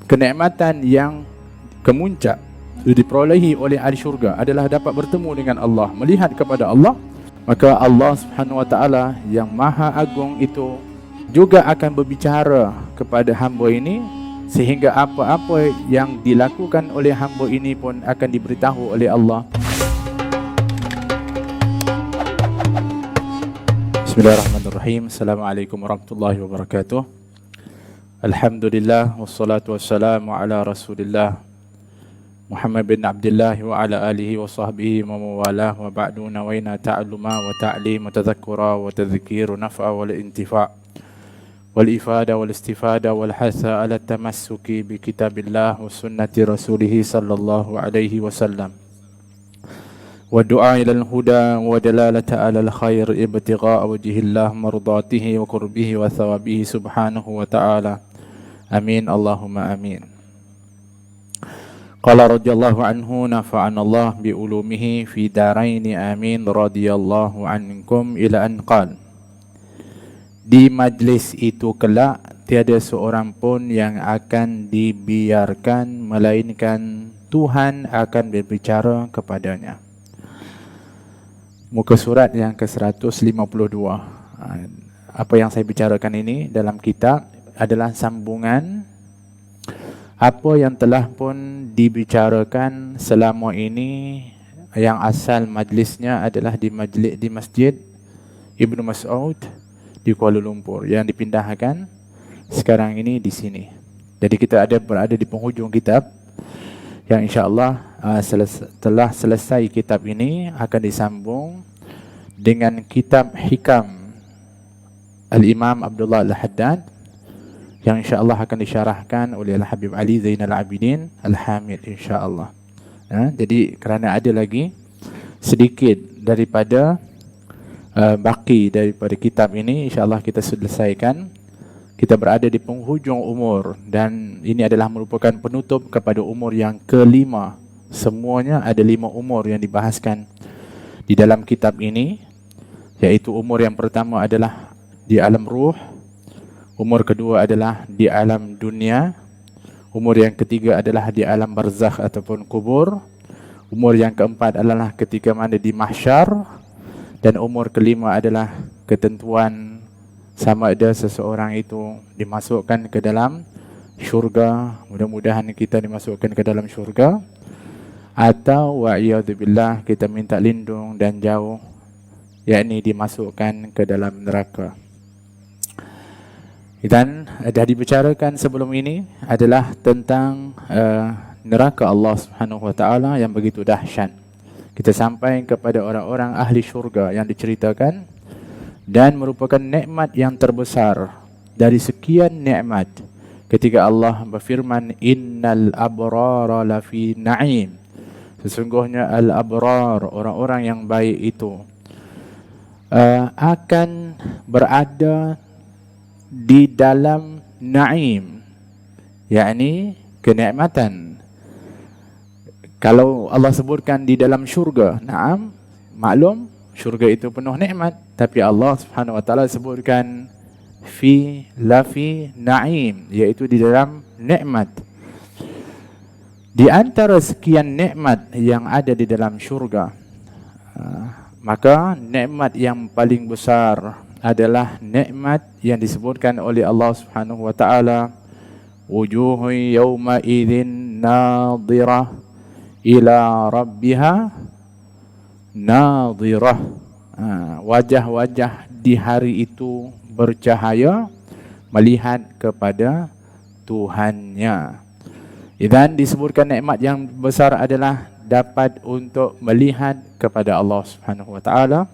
kenikmatan yang kemuncak diperolehi oleh ahli syurga adalah dapat bertemu dengan Allah, melihat kepada Allah. Maka Allah Subhanahu wa taala yang maha agung itu juga akan berbicara kepada hamba ini, sehingga apa-apa yang dilakukan oleh hamba ini pun akan diberitahu oleh Allah. Bismillahirrahmanirrahim. Assalamualaikum warahmatullahi wabarakatuh. Alhamdulillah wassalatu wassalamu ala Rasulillah Muhammad bin Abdullah wa ala alihi wa sahbihi wa mawalah, wa ba'du. Nawaina ta'alluma wa ta'lim wa tadhakkura wa tadhkir naf'a wal intifa' wal ifada wal istifada wal hasa ala tamassuki bi kitabillah wa sunnati rasulih sallallahu alaihi wasallam, wa du'a ila al-huda wa dalalata ala al-khair ibtigha'a wajhillah mardatihi wa qurbihi wa thawabihi subhanahu wa ta'ala. Amin Allahumma amin. Qala radhiyallahu anhu nafa'ana Allah bi ulumihi fi daraini amin radhiyallahu ankum ila an qala. Di majlis itu kelak tiada seorang pun yang akan dibiarkan melainkan Tuhan akan berbicara kepadanya. Muka surat yang ke-152. Apa yang saya bicarakan ini dalam kitab adalah sambungan apa yang telah pun dibicarakan selama ini, yang asal majlisnya adalah di Masjid Ibnu Mas'ud di Kuala Lumpur, yang dipindahkan sekarang ini di sini. Jadi kita berada di penghujung kitab yang insya-Allah setelah selesai kitab ini akan disambung dengan kitab Hikam Al-Imam Abdullah Al-Haddad, yang insya-Allah akan disyarahkan oleh Al-Habib Ali Zainal Abidin Al-Hamid insya-Allah. Jadi kerana ada lagi sedikit daripada baki daripada kitab ini, insya-Allah kita selesaikan. Kita berada di penghujung umur dan ini adalah merupakan penutup kepada umur yang kelima. Semuanya ada 5 umur yang dibahaskan di dalam kitab ini, iaitu umur yang pertama adalah di alam ruh, umur kedua adalah di alam dunia, umur yang ketiga adalah di alam barzakh ataupun kubur, umur yang keempat adalah ketika mana di mahsyar, dan umur kelima adalah ketentuan sama ada seseorang itu dimasukkan ke dalam syurga. Mudah-mudahan kita dimasukkan ke dalam syurga, atau wa'iyadzubillah kita minta lindung dan jauh, yakni dimasukkan ke dalam neraka. Dan dah dibicarakan sebelum ini adalah tentang neraka Allah Subhanahu wa taala yang begitu dahsyat. Kita sampai kepada orang-orang ahli syurga yang diceritakan, dan merupakan nikmat yang terbesar dari sekian nikmat ketika Allah berfirman, innal abrara lafi na'im. Sesungguhnya al-abrar, orang-orang yang baik itu akan berada di dalam na'im, yakni kenikmatan. Kalau Allah sebutkan di dalam syurga, na'am, maklum syurga itu penuh nikmat, tapi Allah Subhanahu wa taala sebutkan lafi na'im, iaitu di dalam nikmat. Di antara sekian nikmat yang ada di dalam syurga, maka nikmat yang paling besar adalah nikmat yang disebutkan oleh Allah Subhanahu wa taala, wujuhun yawma idzin nadhirah ila rabbiha nadhirah. Wajah-wajah di hari itu bercahaya melihat kepada Tuhannya. Dan disebutkan nikmat yang besar adalah dapat untuk melihat kepada Allah Subhanahu wa taala.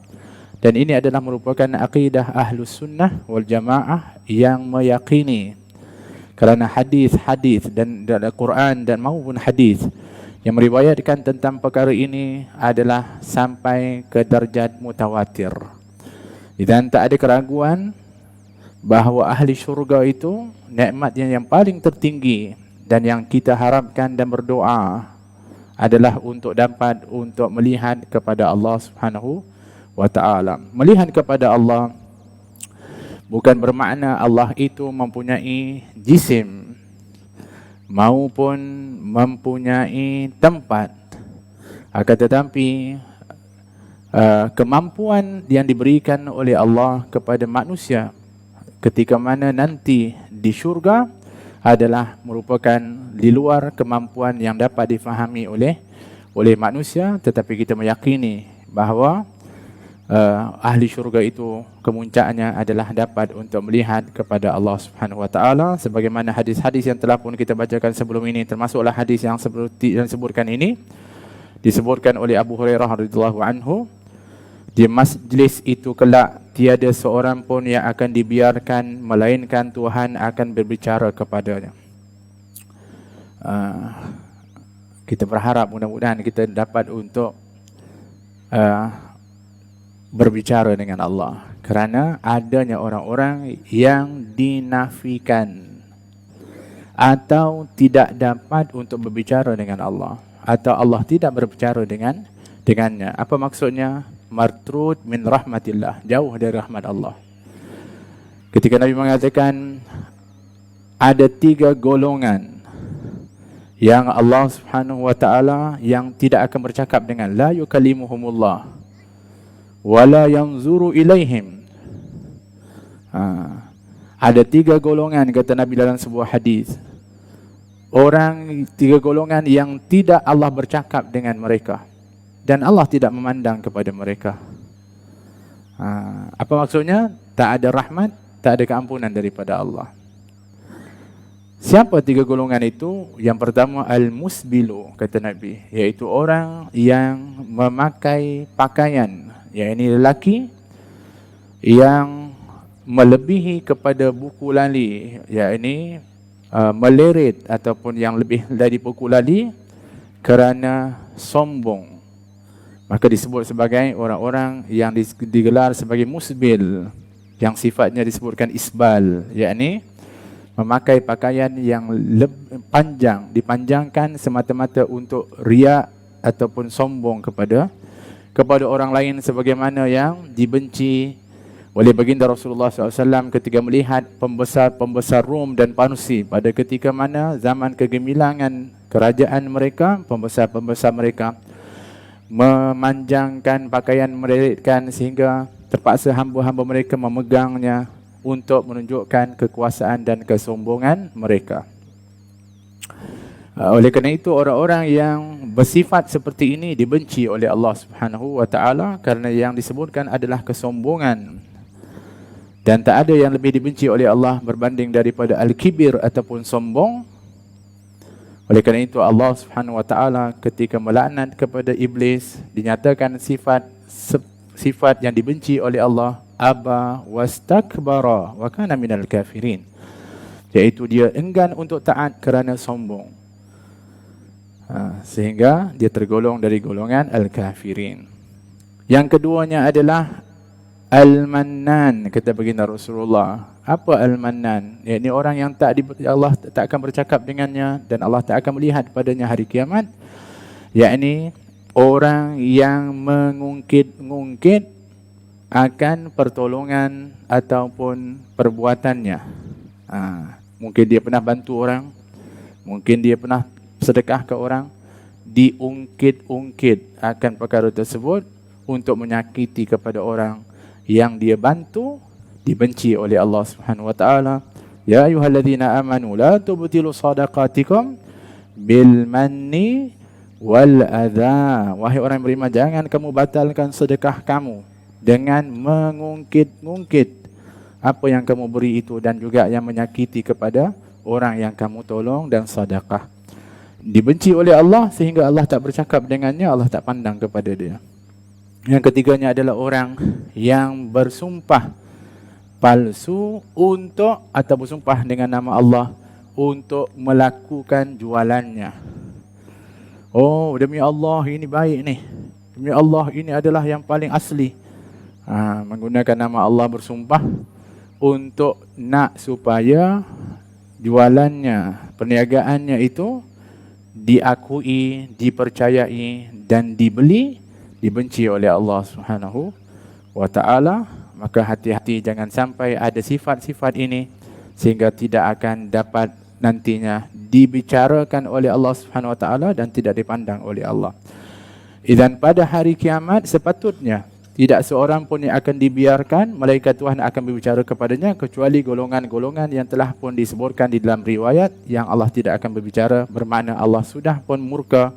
Dan ini adalah merupakan akidah Ahlus Sunnah wal Jamaah yang meyakini, kerana hadis-hadis dan Al-Quran dan maupun hadis yang meriwayatkan tentang perkara ini adalah sampai ke darjat mutawatir. Dan tak ada keraguan bahawa ahli syurga itu nikmatnya yang paling tertinggi, dan yang kita harapkan dan berdoa adalah untuk dapat untuk melihat kepada Allah Subhanahu wa ta'ala. Melihat kepada Allah bukan bermakna Allah itu mempunyai jisim, maupun mempunyai tempat. Akan tetapi kemampuan yang diberikan oleh Allah kepada manusia ketika mana nanti di syurga adalah merupakan di luar kemampuan yang dapat difahami oleh manusia, tetapi kita meyakini bahawa ahli syurga itu kemuncaknya adalah dapat untuk melihat kepada Allah Subhanahu wa taala, sebagaimana hadis-hadis yang telah pun kita bacakan sebelum ini, termasuklah hadis yang seperti yang disebutkan ini, disebutkan oleh Abu Hurairah radhiyallahu anhu, di majlis itu kelak tiada seorang pun yang akan dibiarkan melainkan Tuhan akan berbicara kepadanya. Kita berharap mudah-mudahan kita dapat untuk berbicara dengan Allah, kerana adanya orang-orang yang dinafikan atau tidak dapat untuk berbicara dengan Allah, atau Allah tidak berbicara dengannya. Apa maksudnya? Martrud min rahmatillah, jauh dari rahmat Allah. Ketika Nabi mengatakan ada 3 golongan yang Allah Subhanahu wa taala yang tidak akan bercakap dengan, la yukallimuhumullah wala yanzuru ilaihim. Ada 3 golongan, kata Nabi dalam sebuah hadis. Orang 3 golongan yang tidak Allah bercakap dengan mereka dan Allah tidak memandang kepada mereka. Apa maksudnya? Tak ada rahmat, tak ada keampunan daripada Allah. Siapa 3 golongan itu? Yang pertama, al-musbilu, kata Nabi, iaitu orang yang memakai pakaian, yakni lelaki yang melebihi kepada buku lali, yakni meleret ataupun yang lebih dari buku lali kerana sombong. Maka disebut sebagai orang-orang yang digelar sebagai musbil, yang sifatnya disebutkan isbal, yakni memakai pakaian yang panjang, dipanjangkan semata-mata untuk riak ataupun sombong kepada orang lain, sebagaimana yang dibenci oleh baginda Rasulullah SAW ketika melihat pembesar-pembesar Rom dan Parsi pada ketika mana zaman kegemilangan kerajaan mereka, pembesar-pembesar mereka memanjangkan pakaian mereka sehingga terpaksa hamba-hamba mereka memegangnya untuk menunjukkan kekuasaan dan kesombongan mereka. Oleh kerana itu, orang-orang yang bersifat seperti ini dibenci oleh Allah Subhanahu wa taala kerana yang disebutkan adalah kesombongan. Dan tak ada yang lebih dibenci oleh Allah berbanding daripada al-kibir ataupun sombong. Oleh kerana itu Allah Subhanahu wa taala ketika melaknat kepada iblis dinyatakan sifat yang dibenci oleh Allah, aba wastakbara wa kana minal kafirin, iaitu dia enggan untuk taat kerana sombong, sehingga dia tergolong dari golongan al-kafirin. Yang keduanya adalah al-mannan, kata baginda Rasulullah. Apa al-mannan? Yakni orang yang Allah tak akan bercakap dengannya dan Allah tak akan melihat padanya hari kiamat. Yakni orang yang mengungkit-ungkit akan pertolongan ataupun perbuatannya. Mungkin dia pernah bantu orang, mungkin dia pernah sedekah ke orang, diungkit-ungkit akan perkara tersebut untuk menyakiti kepada orang yang dia bantu, dibenci oleh Allah Subhanahu wa taala. Ya ayyuhalladzina amanu la tubtilu shadaqatikum bil manni wal adha. Wahai orang yang beriman, jangan kamu batalkan sedekah kamu dengan mengungkit-ungkit apa yang kamu beri itu dan juga yang menyakiti kepada orang yang kamu tolong dan sedekah. Dibenci oleh Allah sehingga Allah tak bercakap dengannya, Allah tak pandang kepada dia. Yang ketiganya adalah orang yang bersumpah palsu untuk atau bersumpah dengan nama Allah untuk melakukan jualannya. Oh, demi Allah ini baik ni, demi Allah ini adalah yang paling asli. Menggunakan nama Allah bersumpah untuk nak supaya jualannya, perniagaannya itu diakui, dipercayai dan dibeli, dibenci oleh Allah Subhanahu wa taala. Maka hati-hati jangan sampai ada sifat-sifat ini sehingga tidak akan dapat nantinya dibicarakan oleh Allah Subhanahu Wa Taala dan tidak dipandang oleh Allah. Dan pada hari kiamat sepatutnya tidak seorang pun yang akan dibiarkan, malaikat Tuhan akan berbicara kepadanya kecuali golongan-golongan yang telah pun disebutkan di dalam riwayat yang Allah tidak akan berbicara, bermakna Allah sudah pun murka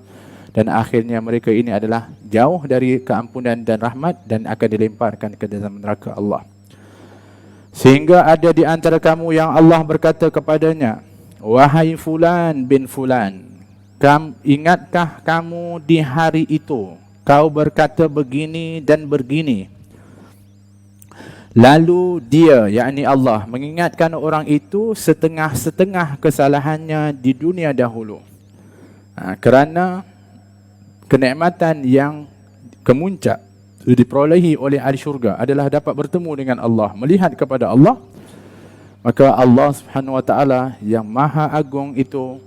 dan akhirnya mereka ini adalah jauh dari keampunan dan rahmat dan akan dilemparkan ke dalam neraka Allah. Sehingga ada di antara kamu yang Allah berkata kepadanya, wahai fulan bin fulan, ingatkah kamu di hari itu kau berkata begini dan begini. Lalu dia, yakni Allah, mengingatkan orang itu setengah-setengah kesalahannya di dunia dahulu. Kerana kenikmatan yang kemuncak diperolehi oleh ahli syurga adalah dapat bertemu dengan Allah, melihat kepada Allah. Maka Allah Subhanahu Wa Taala yang Maha Agung itu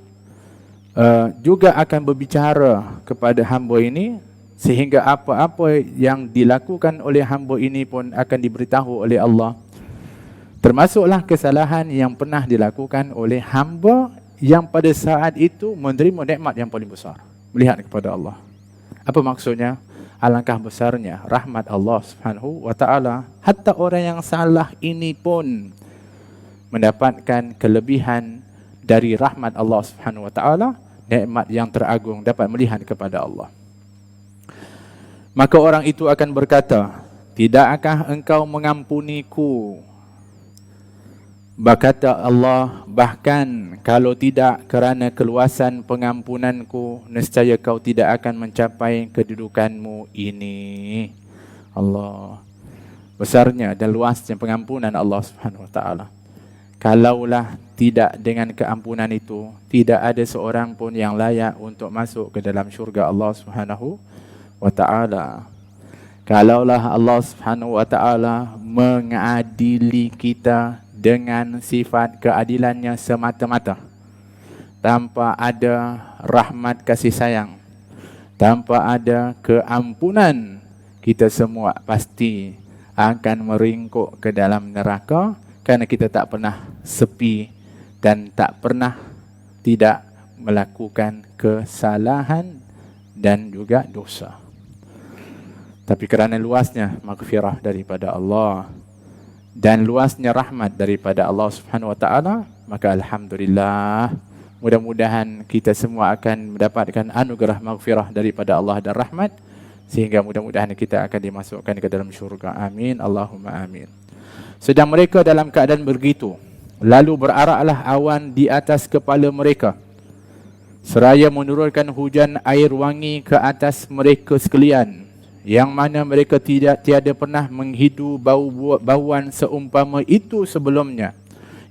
juga akan berbicara kepada hamba ini, sehingga apa-apa yang dilakukan oleh hamba ini pun akan diberitahu oleh Allah. Termasuklah kesalahan yang pernah dilakukan oleh hamba yang pada saat itu menerima nikmat yang paling besar, melihat kepada Allah. Apa maksudnya? Alangkah besarnya rahmat Allah Subhanahu Wa Taala, hatta orang yang salah ini pun mendapatkan kelebihan dari rahmat Allah Subhanahu Wa Taala, nikmat yang teragung, dapat melihat kepada Allah. Maka orang itu akan berkata, tidakkah engkau mengampuniku? Berkata Allah, bahkan kalau tidak kerana keluasan pengampunanku, nescaya kau tidak akan mencapai kedudukanmu ini. Allah, besarnya dan luasnya pengampunan Allah Subhanahu Wa Taala. Kalaulah tidak dengan keampunan itu, tidak ada seorang pun yang layak untuk masuk ke dalam syurga Allah Subhanahu Wa Taala. Kalaulah Allah Subhanahu Wa Taala mengadili kita dengan sifat keadilannya semata-mata, tanpa ada rahmat kasih sayang, tanpa ada keampunan, kita semua pasti akan meringkuk ke dalam neraka, kerana kita tak pernah sepi dan tak pernah tidak melakukan kesalahan dan juga dosa. Tapi kerana luasnya maghfirah daripada Allah dan luasnya rahmat daripada Allah Subhanahu Wa Taala, maka alhamdulillah, mudah-mudahan kita semua akan mendapatkan anugerah maghfirah daripada Allah dan rahmat, sehingga mudah-mudahan kita akan dimasukkan ke dalam syurga. Amin, Allahumma amin. Sedang mereka dalam keadaan begitu, lalu beraraklah awan di atas kepala mereka, seraya menurunkan hujan air wangi ke atas mereka sekalian, yang mana mereka tiada pernah menghidu bauan seumpama itu sebelumnya.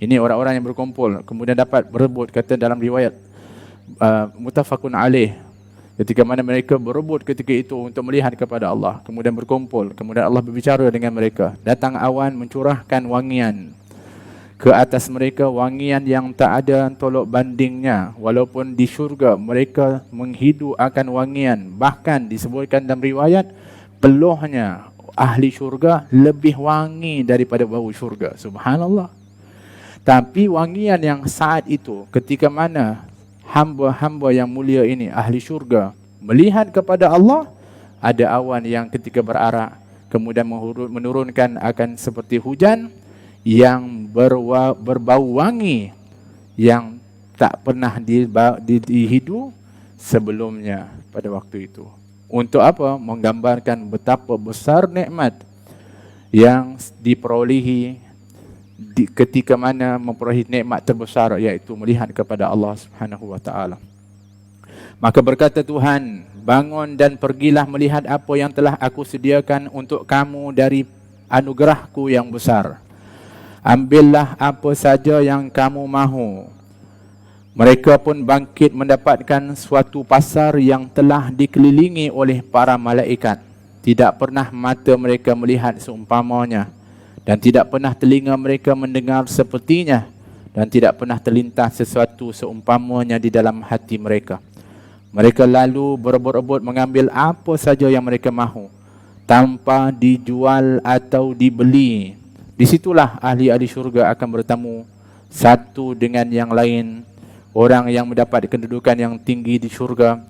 Ini orang-orang yang berkumpul, kemudian dapat berebut, kata dalam riwayat muttafaqun alaih, ketika mana mereka berebut ketika itu untuk melihat kepada Allah, kemudian berkumpul, kemudian Allah berbicara dengan mereka. Datang awan mencurahkan wangian ke atas mereka, wangian yang tak ada tolok bandingnya. Walaupun di syurga mereka menghidu akan wangian, bahkan disebutkan dalam riwayat, peluhnya ahli syurga lebih wangi daripada bau syurga. Subhanallah. Tapi wangian yang saat itu, ketika mana hamba-hamba yang mulia ini, ahli syurga, melihat kepada Allah, ada awan yang ketika berarak, kemudian menurunkan akan seperti hujan yang berbau wangi yang tak pernah dihidu sebelumnya pada waktu itu. Untuk apa? Menggambarkan betapa besar nikmat yang diperolehi ketika mana memperolehi nikmat terbesar, iaitu melihat kepada Allah Subhanahu Wa Taala. Maka berkata Tuhan, bangun dan pergilah melihat apa yang telah aku sediakan untuk kamu dari anugerahku yang besar. Ambillah apa saja yang kamu mahu. Mereka pun bangkit mendapatkan suatu pasar yang telah dikelilingi oleh para malaikat. Tidak pernah mata mereka melihat seumpamanya, dan tidak pernah telinga mereka mendengar sepertinya, dan tidak pernah terlintas sesuatu seumpamanya di dalam hati mereka. Mereka lalu berebut-rebut mengambil apa saja yang mereka mahu, tanpa dijual atau dibeli. Disitulah ahli-ahli syurga akan bertemu satu dengan yang lain, orang yang mendapat kedudukan yang tinggi di syurga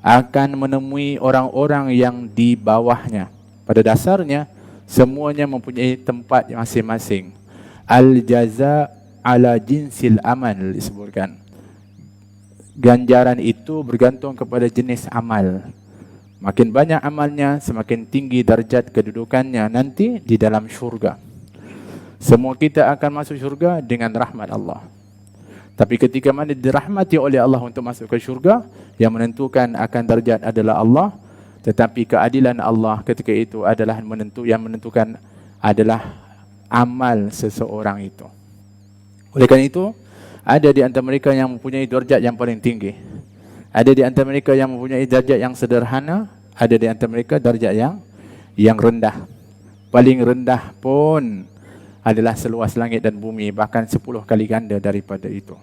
akan menemui orang-orang yang di bawahnya. Pada dasarnya, semuanya mempunyai tempat masing-masing. Al-jaza ala jinsil amal disebutkan. Ganjaran itu bergantung kepada jenis amal. Makin banyak amalnya, semakin tinggi darjat kedudukannya nanti di dalam syurga. Semua kita akan masuk syurga dengan rahmat Allah. Tapi ketika mana dirahmati oleh Allah untuk masuk ke syurga, yang menentukan akan darjat adalah Allah. Tetapi keadilan Allah ketika itu adalah yang menentukan adalah amal seseorang itu. Oleh kerana itu, ada di antara mereka yang mempunyai darjat yang paling tinggi. Ada di antara mereka yang mempunyai darjat yang sederhana. Ada di antara mereka darjat yang rendah. Paling rendah pun adalah seluas langit dan bumi, bahkan 10 kali ganda daripada itu.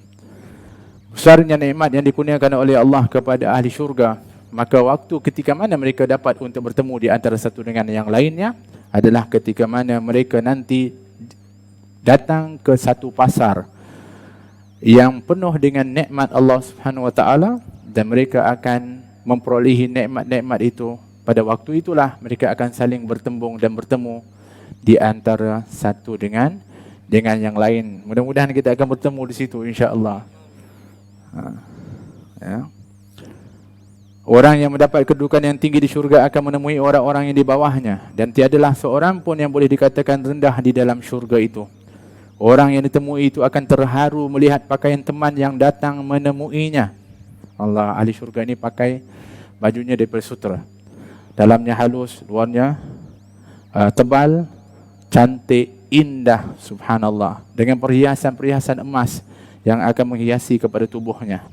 Besarnya nikmat yang dikurniakan oleh Allah kepada ahli syurga, maka waktu ketika mana mereka dapat untuk bertemu di antara satu dengan yang lainnya adalah ketika mana mereka nanti datang ke satu pasar yang penuh dengan nikmat Allah Subhanahu Wa Taala, dan mereka akan memperolehi nikmat-nikmat itu. Pada waktu itulah mereka akan saling bertembung dan bertemu di antara satu dengan yang lain. Mudah-mudahan kita akan bertemu di situ insya-Allah. Ya. Orang yang mendapat kedudukan yang tinggi di syurga akan menemui orang-orang yang di bawahnya, dan tiadalah seorang pun yang boleh dikatakan rendah di dalam syurga itu. Orang yang ditemui itu akan terharu melihat pakaian teman yang datang menemuinya. Allah, ahli syurga ini pakai bajunya daripada sutra. Dalamnya halus, luarnya tebal, cantik, indah, subhanallah. Dengan perhiasan-perhiasan emas yang akan menghiasi kepada tubuhnya.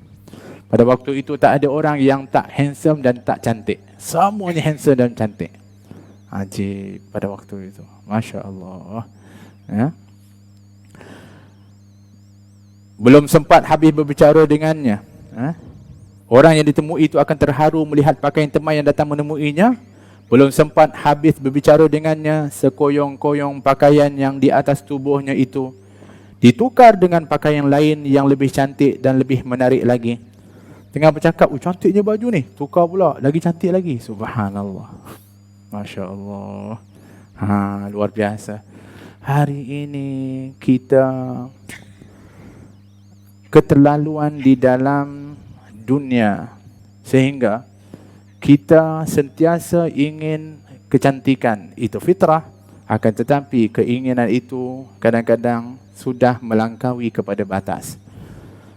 Pada waktu itu tak ada orang yang tak handsome dan tak cantik. Semuanya handsome dan cantik. Ajib pada waktu itu. Masya Allah. Ya. Belum sempat habis berbicara dengannya. Orang yang ditemui itu akan terharu melihat pakaian teman yang datang menemuinya. Belum sempat habis berbicara dengannya, sekoyong-koyong pakaian yang di atas tubuhnya itu ditukar dengan pakaian lain yang lebih cantik dan lebih menarik lagi. Tengah bercakap, cantiknya baju ni, tukar pula, lagi cantik lagi. Subhanallah. Masya Allah. Luar biasa. Hari ini kita keterlaluan di dalam dunia sehingga kita sentiasa ingin kecantikan. Itu fitrah. Akan tetapi keinginan itu kadang-kadang sudah melangkaui kepada batas,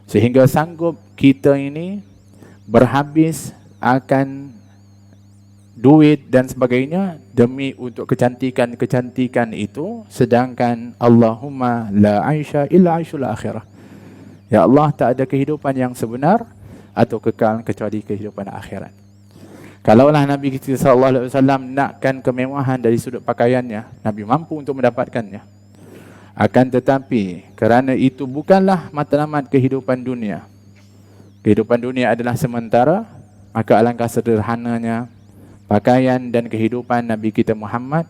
sehingga sanggup kita ini berhabis akan duit dan sebagainya demi untuk kecantikan itu, sedangkan Allahumma la aisha illa aishul akhirah. Ya Allah, tak ada kehidupan yang sebenar atau kekal kecuali kehidupan akhirat. Kalaulah Nabi kita sallallahu alaihi wasallam nakkan kemewahan dari sudut pakaiannya, Nabi mampu untuk mendapatkannya. Akan tetapi kerana itu bukanlah matlamat kehidupan dunia. Kehidupan dunia adalah sementara, maka alangkah sederhananya pakaian dan kehidupan Nabi kita Muhammad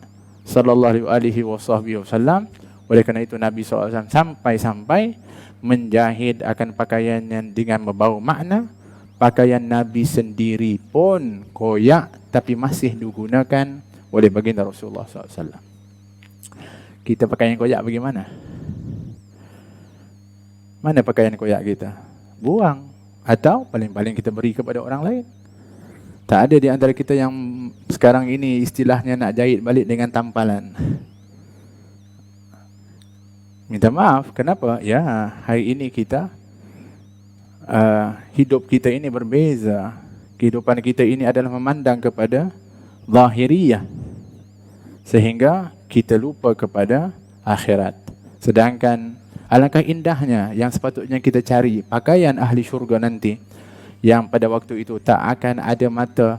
sallallahu alaihi wasallam. Oleh kerana itu Nabi SAW sampai-sampai menjahit akan pakaiannya dengan membawa makna. Pakaian Nabi sendiri pun koyak tapi masih digunakan oleh baginda Rasulullah SAW. Kita pakaian koyak bagaimana? Mana pakaian koyak kita? Buang. Atau paling-paling kita beri kepada orang lain. Tak ada di antara kita yang sekarang ini istilahnya nak jahit balik dengan tampalan. Minta maaf, kenapa? Ya, hari ini kita hidup kita ini berbeza. Kehidupan kita ini adalah memandang kepada zahiriyah, sehingga kita lupa kepada akhirat. Sedangkan alangkah indahnya yang sepatutnya kita cari pakaian ahli syurga nanti, yang pada waktu itu tak akan ada mata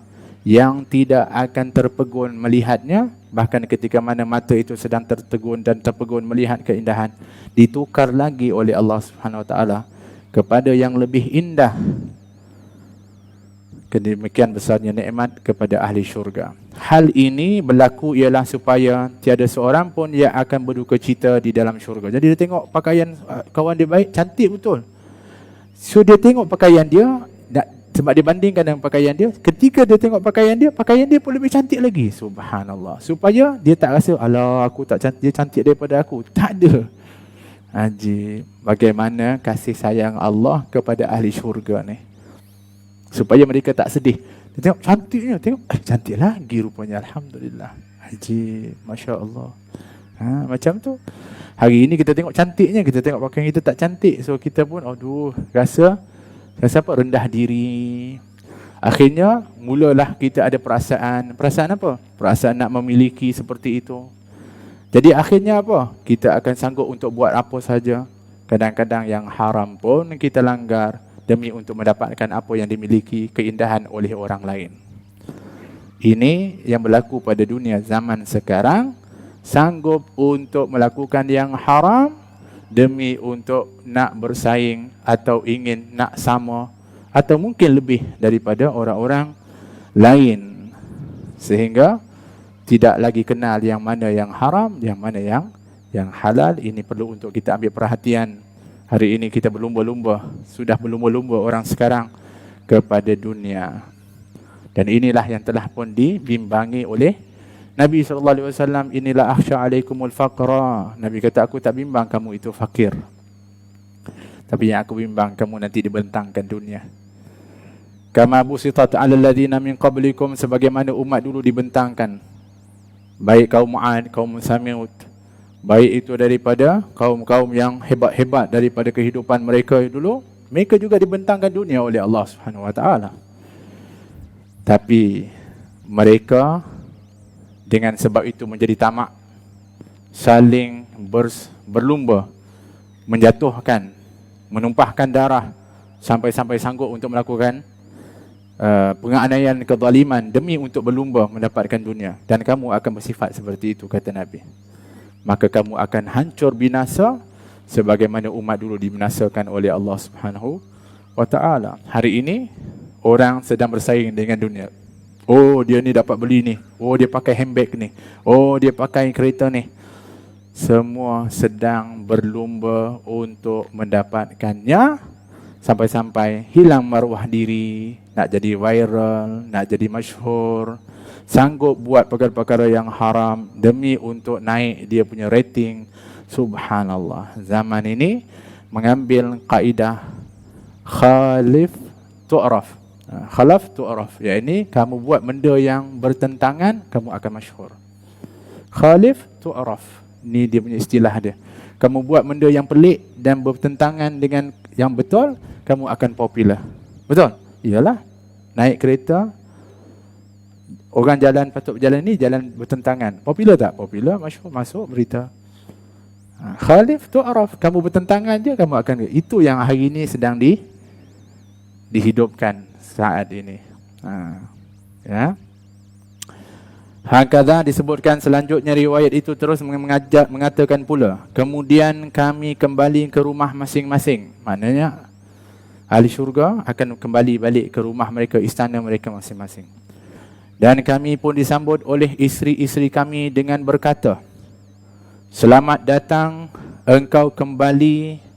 yang tidak akan terpegun melihatnya. Bahkan ketika mana mata itu sedang tertegun dan terpegun melihat keindahan, ditukar lagi oleh Allah Subhanahu Wa Taala kepada yang lebih indah. Kedemikian besarnya nikmat kepada ahli syurga. Hal ini berlaku ialah supaya tiada seorang pun yang akan berduka cita di dalam syurga. Jadi dia tengok pakaian kawan dia baik, cantik betul. So dia tengok pakaian dia, sebab dia bandingkan dengan pakaian dia, ketika dia tengok pakaian dia pun lebih cantik lagi. Subhanallah. Supaya dia tak rasa, alah aku tak cantik, dia cantik daripada aku. Tak ada. Ajib. Bagaimana kasih sayang Allah kepada ahli syurga ni. Supaya mereka tak sedih. Dia tengok cantiknya, tengok cantik lagi rupanya. Alhamdulillah. Ajib. Masya Allah. Macam tu. Hari ini kita tengok cantiknya, kita tengok pakaian kita tak cantik. So kita pun aduh, rasa apa? Rendah diri. Akhirnya mulalah kita ada perasaan. Perasaan apa? Perasaan nak memiliki seperti itu. Jadi akhirnya apa? Kita akan sanggup untuk buat apa saja. Kadang-kadang yang haram pun kita langgar demi untuk mendapatkan apa yang dimiliki, keindahan oleh orang lain. Ini yang berlaku pada dunia zaman sekarang. Sanggup untuk melakukan yang haram demi untuk nak bersaing atau ingin nak sama atau mungkin lebih daripada orang-orang lain, sehingga tidak lagi kenal yang mana yang haram, yang mana yang halal. Ini perlu untuk kita ambil perhatian. Hari ini kita berlumba-lumba, sudah berlumba-lumba orang sekarang kepada dunia. Dan inilah yang telah pun dibimbangi oleh Nabi SAW. Inilah akhsha alaikumul faqra. Nabi kata, aku tak bimbang kamu itu fakir, tapi yang aku bimbang kamu nanti dibentangkan dunia. Kama busitat alal ladina min qablikum, sebagaimana umat dulu dibentangkan, baik kaum Ad, kaum Samud, baik itu daripada kaum-kaum yang hebat-hebat daripada kehidupan mereka dulu, mereka juga dibentangkan dunia oleh Allah Subhanahu Wa Taala. Tapi mereka dengan sebab itu menjadi tamak, saling berlumba, menjatuhkan, menumpahkan darah, sampai-sampai sanggup untuk melakukan penganiayaan, kezaliman demi untuk berlumba mendapatkan dunia. Dan kamu akan bersifat seperti itu, kata Nabi. Maka kamu akan hancur binasa sebagaimana umat dulu dibinasakan oleh Allah Subhanahu Wa Taala. Hari ini orang sedang bersaing dengan dunia. Oh, dia ni dapat beli ni. Oh, dia pakai handbag ni. Oh, dia pakai kereta ni. Semua sedang berlumba untuk mendapatkannya, sampai-sampai hilang maruah diri, nak jadi viral, nak jadi masyhur, sanggup buat perkara-perkara yang haram demi untuk naik dia punya rating. Subhanallah. Zaman ini mengambil kaedah khalif tu'raf. Khalaf tu'raf, yakni kamu buat benda yang bertentangan, kamu akan masyhur. Khalif tu'raf, ni dia punya istilah dia. Kamu buat benda yang pelik dan bertentangan dengan yang betul, kamu akan popular. Betul? Iyalah. Naik kereta, orang jalan patut berjalan ni, jalan bertentangan. Popular tak? Popular, masyhur, masuk berita. Khalif tu'raf, kamu bertentangan je, kamu akan. Itu yang hari ini sedang dihidupkan saat ini. Ya. Hakadha disebutkan selanjutnya, riwayat itu terus mengatakan pula, kemudian kami kembali ke rumah masing-masing. Maknanya ahli syurga akan kembali balik ke rumah mereka, istana mereka masing-masing. Dan kami pun disambut oleh isteri-isteri kami dengan berkata, selamat datang engkau kembali,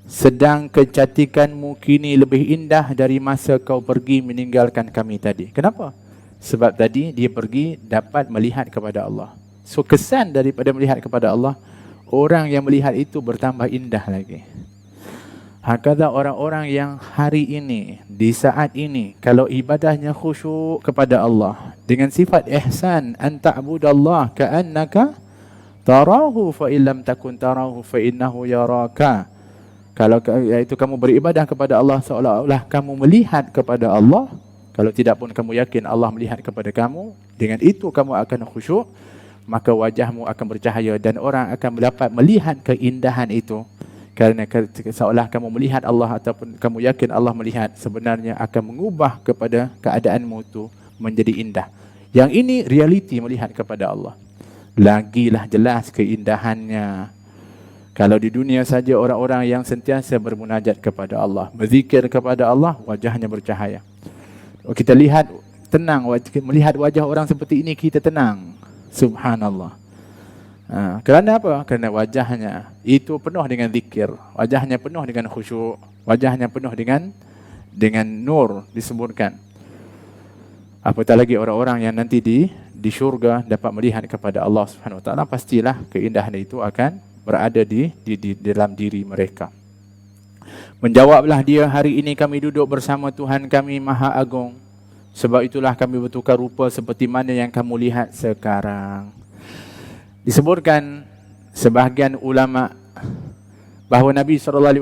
sedang kecantikanmu kini lebih indah dari masa kau pergi meninggalkan kami tadi. Kenapa? Sebab tadi dia pergi dapat melihat kepada Allah. So kesan daripada melihat kepada Allah, orang yang melihat itu bertambah indah lagi. Hakadha orang-orang yang hari ini, di saat ini, kalau ibadahnya khusyuk kepada Allah dengan sifat ihsan, an ta'budallah ka'annaka tarahu fa illam takun tarahu fa innahu yaraka. Kalau iaitu kamu beribadah kepada Allah seolah-olah kamu melihat kepada Allah. Kalau tidak pun kamu yakin Allah melihat kepada kamu, dengan itu kamu akan khusyuk, maka wajahmu akan bercahaya dan orang akan dapat melihat keindahan itu. Kerana seolah kamu melihat Allah ataupun kamu yakin Allah melihat, sebenarnya akan mengubah kepada keadaanmu itu menjadi indah. Yang ini realiti melihat kepada Allah. Lagilah jelas keindahannya. Kalau di dunia saja orang-orang yang sentiasa bermunajat kepada Allah, berzikir kepada Allah, wajahnya bercahaya. Kita lihat tenang, melihat wajah orang seperti ini kita tenang. Subhanallah. Kerana apa? Kerana wajahnya itu penuh dengan zikir, wajahnya penuh dengan khusyuk. Wajahnya penuh dengan nur disebutkan. Apatah lagi orang-orang yang nanti di syurga dapat melihat kepada Allah Subhanahu Wa Taala, pastilah keindahan itu akan berada di dalam diri mereka. Menjawablah dia, hari ini kami duduk bersama Tuhan kami Maha Agung. Sebab itulah kami bertukar rupa seperti mana yang kamu lihat sekarang. Disebutkan sebahagian ulama bahawa Nabi SAW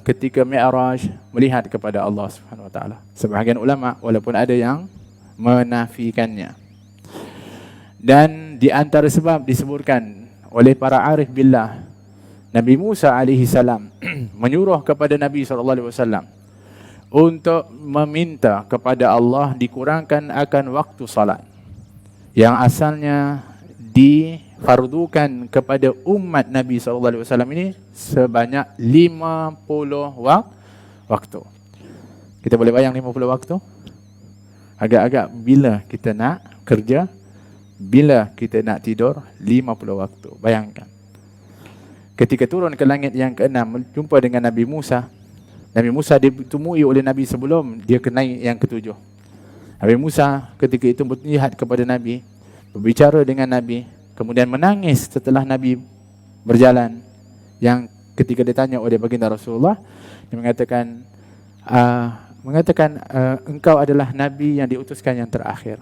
ketika Mi'raj melihat kepada Allah Subhanahu Wa Taala. Sebahagian ulama walaupun ada yang menafikannya. Dan di antara sebab disebutkan oleh para arif billah, Nabi Musa alaihi salam menyuruh kepada Nabi SAW untuk meminta kepada Allah dikurangkan akan waktu salat yang asalnya difardukan kepada umat Nabi SAW ini sebanyak 50 waktu. Kita boleh bayang 50 waktu? Agak-agak bila kita nak kerja, bila kita nak tidur, 50 waktu. Bayangkan. Ketika turun ke langit yang ke-6, jumpa dengan Nabi Musa. Nabi Musa ditemui oleh Nabi sebelum dia ke naik yang ke-7. Nabi Musa ketika itu melihat kepada Nabi, berbicara dengan Nabi, kemudian menangis setelah Nabi berjalan. Yang ketika ditanya oleh baginda Rasulullah, dia mengatakan, engkau adalah Nabi yang diutuskan yang terakhir.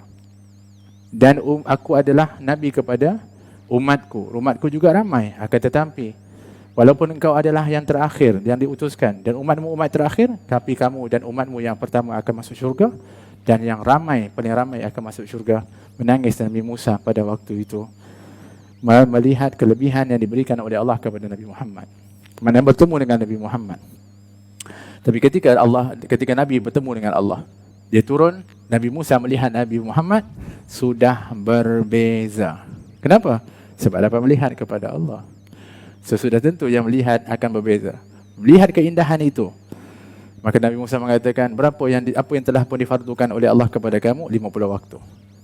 Dan aku adalah Nabi kepada umatku. Umatku juga ramai, akan tetapi walaupun engkau adalah yang terakhir, yang diutuskan, dan umatmu umat terakhir, tapi kamu dan umatmu yang pertama akan masuk syurga, dan yang ramai, paling ramai akan masuk syurga. Menangis Nabi Musa pada waktu itu, melihat kelebihan yang diberikan oleh Allah kepada Nabi Muhammad. Mana bertemu dengan Nabi Muhammad. Tapi ketika Nabi bertemu dengan Allah, dia turun, Nabi Musa melihat Nabi Muhammad sudah berbeza. Kenapa? Sebab dapat melihat kepada Allah. Sesudah tentu yang melihat akan berbeza. Melihat keindahan itu. Maka Nabi Musa mengatakan, apa yang telah pun difardukan oleh Allah kepada kamu? 50 waktu.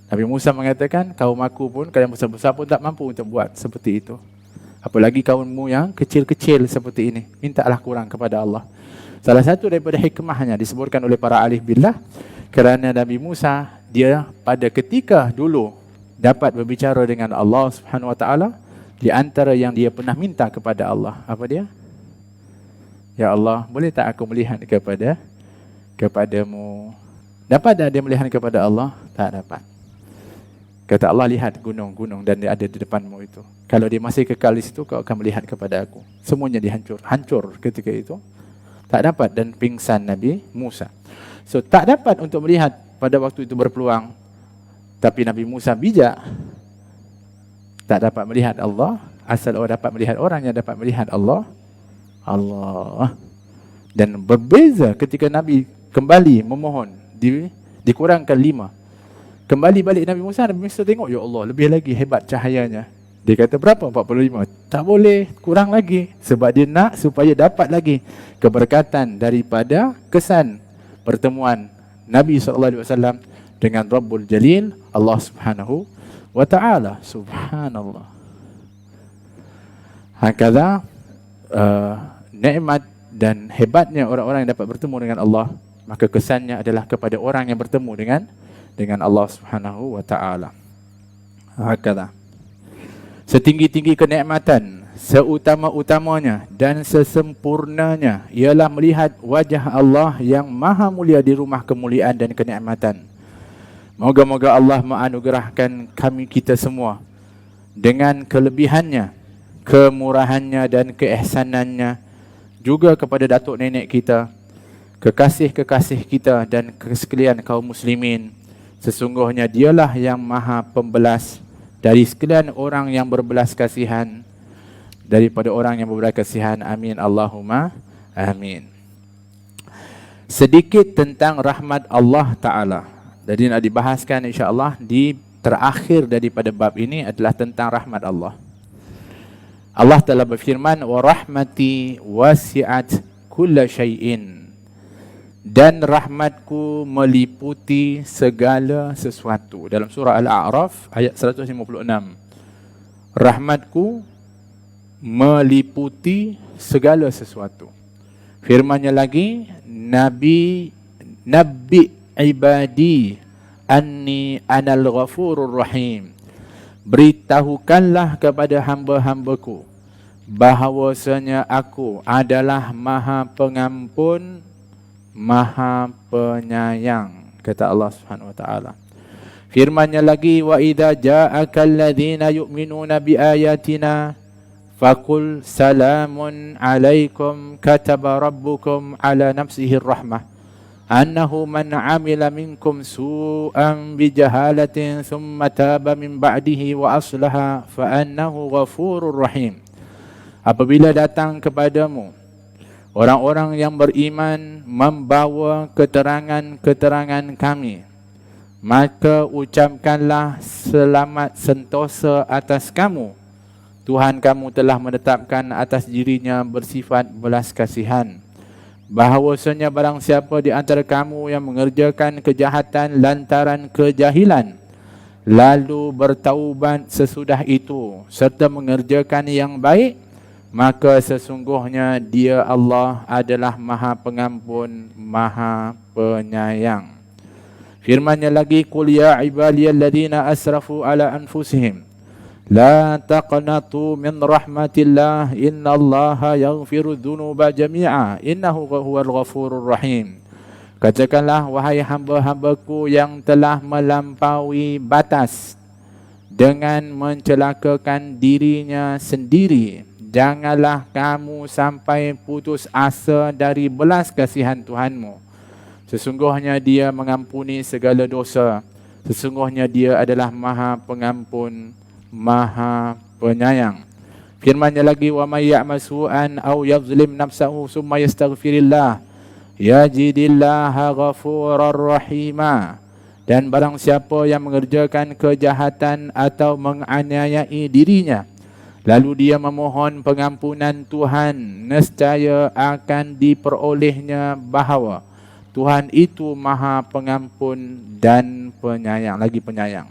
Nabi Musa mengatakan, kaum aku pun, kalian besar-besar pun tak mampu untuk buat seperti itu. Apalagi kaummu yang kecil-kecil seperti ini. Mintalah kurang kepada Allah. Salah satu daripada hikmahnya disebutkan oleh para alif billah, kerana Nabi Musa, dia pada ketika dulu dapat berbicara dengan Allah Subhanahu Wa Taala, di antara yang dia pernah minta kepada Allah, apa dia? Ya Allah, boleh tak aku melihat kepadamu? Dapat tak dia melihat kepada Allah? Tak dapat. Kata Allah, lihat gunung-gunung dan dia ada di depanmu itu. Kalau dia masih kekal di situ, kau akan melihat kepada aku. Semuanya hancur ketika itu. Tak dapat, dan pingsan Nabi Musa. So tak dapat untuk melihat pada waktu itu berpeluang. Tapi Nabi Musa bijak. Tak dapat melihat Allah, asal orang dapat melihat orang yang dapat melihat Allah. Dan berbeza ketika Nabi kembali memohon, dikurangkan 5. Kembali balik Nabi Musa tengok, ya Allah, lebih lagi hebat cahayanya. Dia kata berapa? 45. Tak boleh, kurang lagi. Sebab dia nak supaya dapat lagi keberkatan daripada kesan pertemuan Nabi SAW dengan Rabbul Jalil, Allah Subhanahu Wa Ta'ala. Subhanallah. Hakala nikmat dan hebatnya orang-orang yang dapat bertemu dengan Allah, maka kesannya adalah kepada orang yang bertemu dengan Allah Subhanahu Wa Ta'ala. Hakala. Setinggi-tinggi kenikmatan, seutama-utamanya dan sesempurnanya ialah melihat wajah Allah yang maha mulia di rumah kemuliaan dan kenikmatan. Moga-moga Allah menganugerahkan kita semua dengan kelebihannya, kemurahannya dan keihsanannya juga kepada datuk nenek kita, kekasih-kekasih kita dan sekalian kaum muslimin. Sesungguhnya dialah yang maha pembelas dari sekalian orang yang berbelas kasihan, daripada orang yang berbelas kasihan. Amin Allahumma amin. Sedikit tentang rahmat Allah Ta'ala. Jadi nak dibahaskan insya-Allah di terakhir daripada bab ini adalah tentang rahmat Allah. Allah Ta'ala berfirman, wa rahmati wasi'at kulla syai'in, dan rahmatku meliputi segala sesuatu. Dalam surah Al-A'raf ayat 156. Rahmatku meliputi segala sesuatu. Firman-Nya lagi, Nabi ibadi anni anal ghafurur rahim. Beritahukanlah kepada hamba-hambaku bahawasanya aku adalah Maha Pengampun, Maha Penyayang, kata Allah Subhanahu wa taala. Firman-Nya lagi, wa idza ja'akal ladzina yu'minuna biayatina faqul salamun alaikum kataba rabbukum ala nafsihi rahmah annahu man 'amila minkum su'an bijahalatin thumma taba min ba'dihi wa aslaha fa annahu ghafurur rahim. Apabila datang kepadamu orang-orang yang beriman membawa keterangan-keterangan kami, maka ucapkanlah selamat sentosa atas kamu. Tuhan kamu telah menetapkan atas dirinya bersifat belas kasihan, bahawasanya barang siapa di antara kamu yang mengerjakan kejahatan lantaran kejahilan, lalu bertaubat sesudah itu serta mengerjakan yang baik, maka sesungguhnya Dia Allah adalah Maha Pengampun, Maha Penyayang. Firman-Nya lagi, qul ya ibadiyalladzina asrafu ala anfusihim la taqnatu min rahmatillah innallaha yaghfiru dzunuba jami'a innahu huwal ghafurur rahim. Katakanlah, wahai hamba-hambaku yang telah melampaui batas dengan mencelakakan dirinya sendiri, janganlah kamu sampai putus asa dari belas kasihan Tuhanmu. Sesungguhnya Dia mengampuni segala dosa. Sesungguhnya Dia adalah Maha Pengampun, Maha Penyayang. Firman-Nya lagi, wa may ya'mal su'an aw yazlim nafsahu summa yastaghfirillah yajidillaha ghafurar rahima. Dan barang siapa yang mengerjakan kejahatan atau menganiayai dirinya, lalu dia memohon pengampunan Tuhan, nescaya akan diperolehnya bahawa Tuhan itu Maha Pengampun dan Penyayang, lagi penyayang.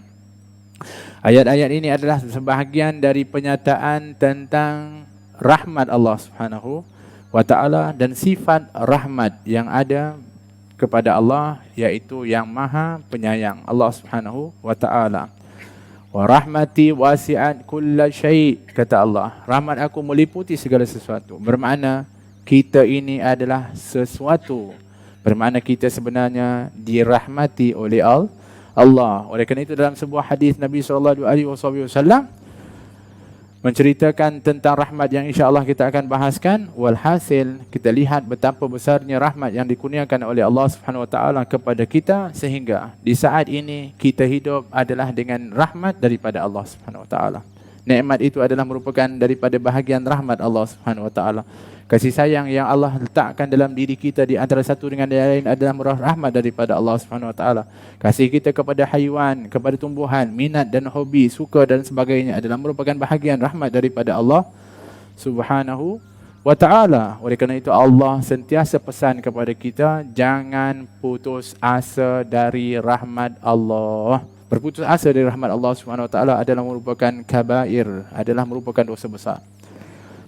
Ayat-ayat ini adalah sebahagian dari penyataan tentang rahmat Allah Subhanahu wa taala dan sifat rahmat yang ada kepada Allah, yaitu yang Maha Penyayang, Allah Subhanahu wa taala. Wa rahmati wasi'at kulla syai', kata Allah, rahmat aku meliputi segala sesuatu. Bermakna kita ini adalah sesuatu, bermakna kita sebenarnya dirahmati oleh Allah. Oleh kerana itu dalam sebuah hadis Nabi SAW menceritakan tentang rahmat yang insya-Allah kita akan bahaskan. Walhasil kita lihat betapa besarnya rahmat yang dikurniakan oleh Allah Subhanahu wa taala kepada kita, sehingga di saat ini kita hidup adalah dengan rahmat daripada Allah Subhanahu wa taala. Nikmat itu adalah merupakan daripada bahagian rahmat Allah Subhanahu wa taala. Kasih sayang yang Allah letakkan dalam diri kita di antara satu dengan yang lain adalah rahmat daripada Allah Subhanahu wa taala. Kasih kita kepada haiwan, kepada tumbuhan, minat dan hobi, suka dan sebagainya adalah merupakan bahagian rahmat daripada Allah Subhanahu wa taala. Oleh kerana itu Allah sentiasa pesan kepada kita, jangan putus asa dari rahmat Allah. Berputus asa dari rahmat Allah Subhanahu wa taala adalah merupakan kabair, adalah merupakan dosa besar.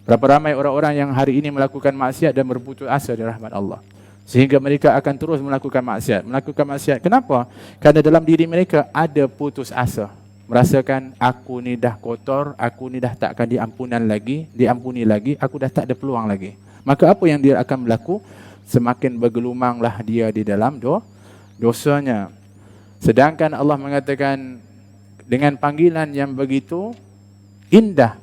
Berapa ramai orang-orang yang hari ini melakukan maksiat dan berputus asa dari rahmat Allah, sehingga mereka akan terus melakukan maksiat. Kenapa? Kerana dalam diri mereka ada putus asa, merasakan aku ni dah kotor, aku ni dah takkan diampuni lagi, aku dah tak ada peluang lagi. Maka apa yang dia akan berlaku? Semakin bergelumanglah dia di dalam dosanya. Sedangkan Allah mengatakan dengan panggilan yang begitu indah,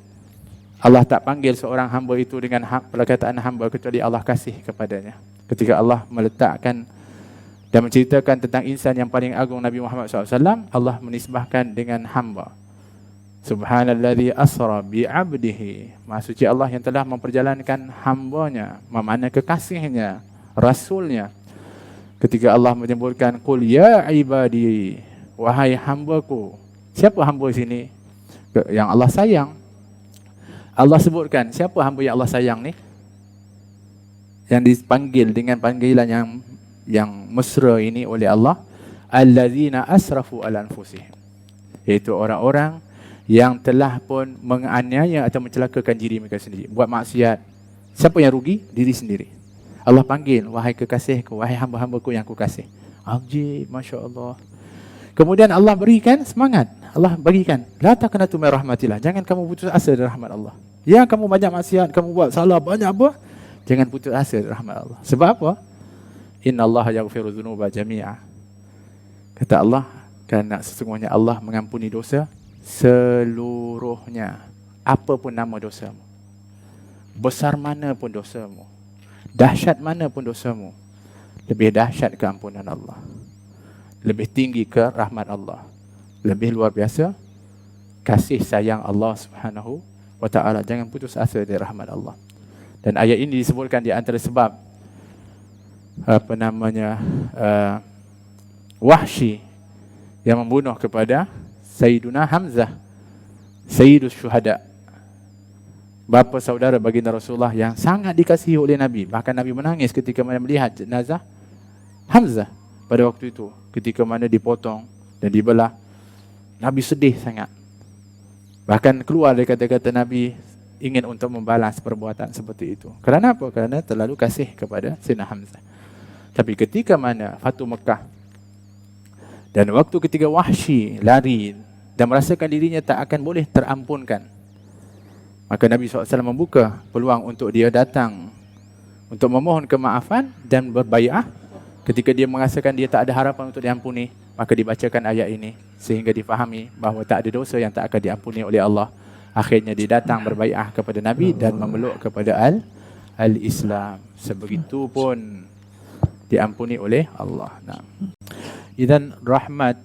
Allah tak panggil seorang hamba itu dengan perkataan hamba kecuali Allah kasih kepadanya. Ketika Allah meletakkan dan menceritakan tentang insan yang paling agung Nabi Muhammad SAW, Allah menisbahkan dengan hamba. Subhanalladzi asra bi'abdihi. Maha suci Allah yang telah memperjalankan hambanya, memakna kekasihnya, rasulnya. Ketika Allah menyebutkan qul ya ibadi, wahai hambaku. Siapa hamba sini? Yang Allah sayang. Allah sebutkan siapa hamba yang Allah sayang ni? Yang dipanggil dengan panggilan yang mesra ini oleh Allah, allazina asrafu ala anfusihim. Iaitu orang-orang yang telah pun menganiaya atau mencelakakan diri mereka sendiri, buat maksiat. Siapa yang rugi? Diri sendiri. Allah panggil, wahai kekasihku, wahai hamba-hambaku yang aku kasih. Ajib, Masya Allah. Kemudian Allah berikan semangat. Allah bagikan, la taqnatu min rahmatillah. Jangan kamu putus asa dari rahmat Allah. Ya, kamu banyak maksiat, kamu buat salah banyak apa? Jangan putus asa dari rahmat Allah. Sebab apa? Inna Allah yaghfiru dzunuba jami'a. Kata Allah, kerana sesungguhnya Allah mengampuni dosa seluruhnya. Apapun nama dosamu, besar mana pun dosamu, dahsyat mana pun dosamu, lebih dahsyat keampunan Allah, lebih tinggi ke rahmat Allah, lebih luar biasa kasih sayang Allah Subhanahu wa ta'ala. Jangan putus asa dari rahmat Allah. Dan ayat ini disebutkan di antara sebab Wahsy yang membunuh kepada Sayyiduna Hamzah, Sayyidus Syuhada, bapa saudara baginda Rasulullah yang sangat dikasihi oleh Nabi. Bahkan Nabi menangis ketika mana melihat jenazah Hamzah pada waktu itu, ketika mana dipotong dan dibelah. Nabi sedih sangat. Bahkan keluar dari kata-kata Nabi ingin untuk membalas perbuatan seperti itu. Kerana apa? Kerana terlalu kasih kepada Sayyidina Hamzah. Tapi ketika mana Fatu Mekah, dan waktu ketika Wahsy lari dan merasakan dirinya tak akan boleh terampunkan, maka Nabi SAW membuka peluang untuk dia datang untuk memohon kemaafan dan berbai'ah. Ketika dia merasakan dia tak ada harapan untuk diampuni, maka dibacakan ayat ini sehingga difahami bahawa tak ada dosa yang tak akan diampuni oleh Allah. Akhirnya dia datang berbai'ah kepada Nabi dan memeluk kepada al-Islam. Sebegitu pun diampuni oleh Allah. Idzan rahmat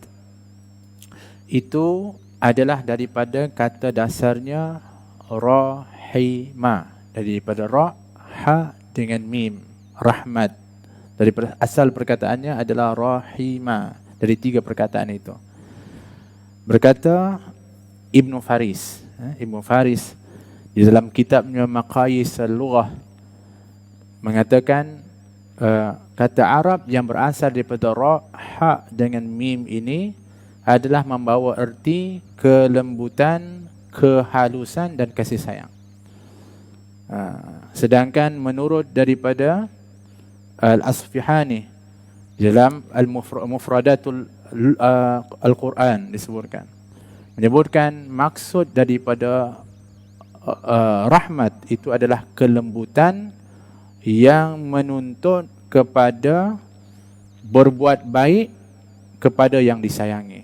itu adalah daripada kata dasarnya rahima, daripada ra, ha dengan mim, rahmat. Daripada asal perkataannya adalah rahima, dari 3 perkataan itu. Berkata Ibnu Faris, Ibnu Faris di dalam kitabnya Maqayis al-Lughah mengatakan kata Arab yang berasal daripada ra, ha dengan mim ini adalah membawa erti kelembutan, kehalusan dan kasih sayang. Sedangkan menurut daripada Al-Asfihani dalam Al-Mufradatul Al-Quran disebutkan, menyebutkan maksud daripada rahmat itu adalah kelembutan yang menuntut kepada berbuat baik kepada yang disayangi.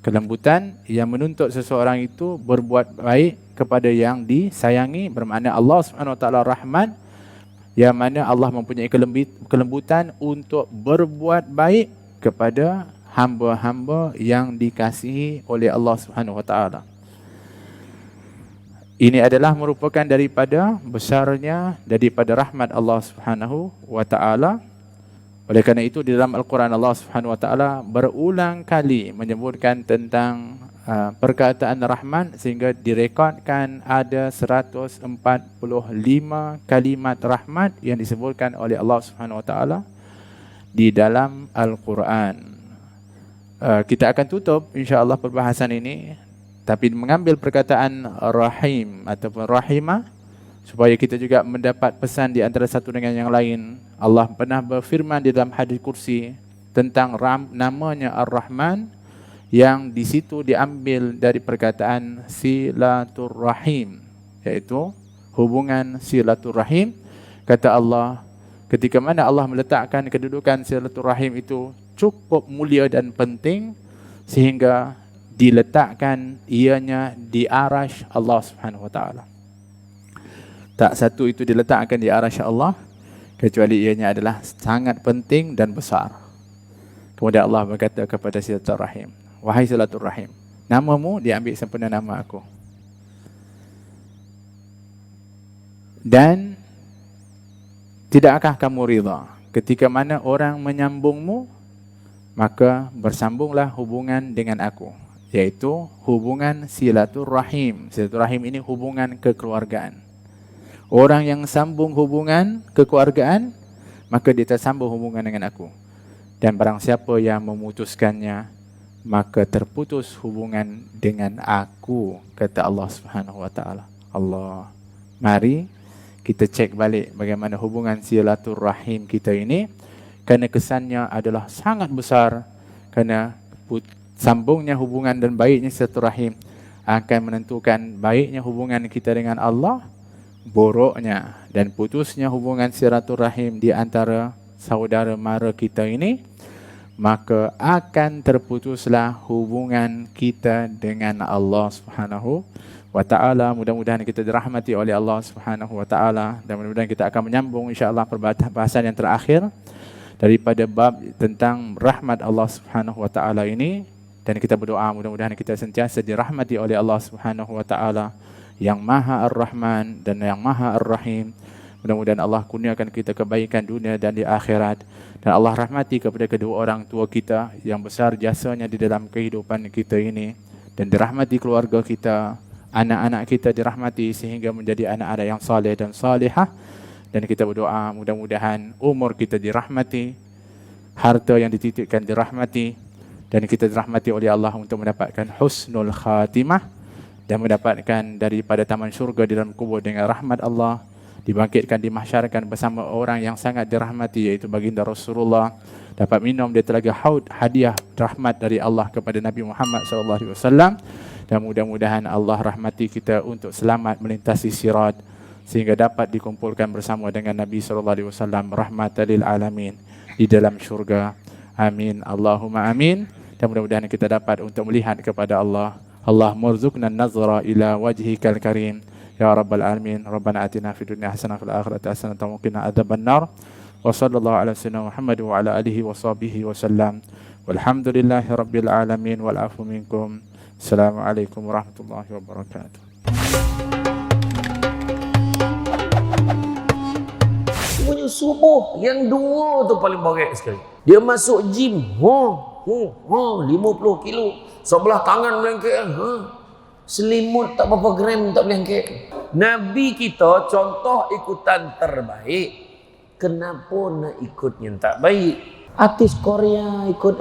Kelembutan yang menuntut seseorang itu berbuat baik kepada yang disayangi, bermakna Allah Subhanahu Wa Taala Rahman, yang mana Allah mempunyai kelembutan untuk berbuat baik kepada hamba-hamba yang dikasihi oleh Allah Subhanahu Wa Taala. Ini adalah merupakan daripada besarnya daripada rahmat Allah Subhanahu Wa Taala. Oleh kerana itu di dalam Al-Quran Allah Subhanahu Wa Taala berulang kali menyebutkan tentang perkataan Rahman, sehingga direkodkan ada 145 kalimat rahmat yang disebutkan oleh Allah Subhanahu Wa Taala di dalam Al-Quran. Kita akan tutup insya-Allah perbahasan ini, tapi mengambil perkataan Rahim ataupun Rahimah supaya kita juga mendapat pesan di antara satu dengan yang lain. Allah pernah berfirman di dalam hadis kursi tentang namanya Ar-Rahman, yang di situ diambil dari perkataan silaturrahim, iaitu hubungan silaturrahim. Kata Allah, ketika mana Allah meletakkan kedudukan silaturrahim itu cukup mulia dan penting, sehingga diletakkan ianya di arasy Allah Subhanahu Wa Taala. Tak satu itu diletakkan di arasy Allah, kecuali ianya adalah sangat penting dan besar. Kemudian Allah berkata kepada silaturrahim, wahai silaturrahim, namamu diambil sempena nama aku. Dan tidakkah kamu rida ketika mana orang menyambungmu, maka bersambunglah hubungan dengan aku, yaitu hubungan silaturrahim. Silaturrahim ini hubungan kekeluargaan. Orang yang sambung hubungan kekeluargaan, maka dia tersambung hubungan dengan aku. Dan barang siapa yang memutuskannya, maka terputus hubungan dengan aku, kata Allah Subhanahu Wa Taala. Allah, mari kita cek balik bagaimana hubungan silaturahim kita ini, kerana kesannya adalah sangat besar, kerana sambungnya hubungan dan baiknya silaturahim akan menentukan baiknya hubungan kita dengan Allah, buruknya dan putusnya hubungan silaturahim di antara saudara mara kita ini, maka akan terputuslah hubungan kita dengan Allah Subhanahu wa ta'ala. Mudah-mudahan kita dirahmati oleh Allah Subhanahu wa ta'ala, dan mudah-mudahan kita akan menyambung insya-Allah perbahasan yang terakhir daripada bab tentang rahmat Allah Subhanahu wa ta'ala ini. Dan kita berdoa mudah-mudahan kita sentiasa dirahmati oleh Allah Subhanahu wa ta'ala yang Maha Ar-Rahman dan yang Maha Ar-Rahim. Mudah-mudahan Allah kurniakan kita kebaikan dunia dan di akhirat, dan Allah rahmati kepada kedua orang tua kita yang besar jasanya di dalam kehidupan kita ini, dan dirahmati keluarga kita, anak-anak kita dirahmati sehingga menjadi anak-anak yang saleh dan salihah. Dan kita berdoa mudah-mudahan umur kita dirahmati, harta yang dititipkan dirahmati, dan kita dirahmati oleh Allah untuk mendapatkan husnul khatimah dan mendapatkan daripada taman syurga di dalam kubur dengan rahmat Allah, dibangkitkan, dimasyarkan bersama orang yang sangat dirahmati iaitu baginda Rasulullah, dapat minum di telaga haud hadiah rahmat dari Allah kepada Nabi Muhammad SAW. Dan mudah-mudahan Allah rahmati kita untuk selamat melintasi sirat sehingga dapat dikumpulkan bersama dengan Nabi SAW rahmatan lil alamin di dalam syurga. Amin, Allahumma amin. Dan mudah-mudahan kita dapat untuk melihat kepada Allah. Allah murzuqna nazra ila wajhikal karim ya rabbal alamin. Rabbana atina fid dunya hasanah fil akhirati hasanah wa qina adzabannar. Wa sallallahu ala sayyidina Muhammad wa ala alihi wa sahbihi wasallam. Walhamdulillahi rabbil alamin wal afu minkum. Assalamualaikum warahmatullahi wabarakatuh. Punya subuh yang dua tu paling baik sekali. Dia masuk gym, 50 kilo, sebelah tangan melengket, selimut tak berapa gram tak melengket. Nabi kita contoh ikutan terbaik. Kenapa nak ikut yang tak baik? Artis Korea ikut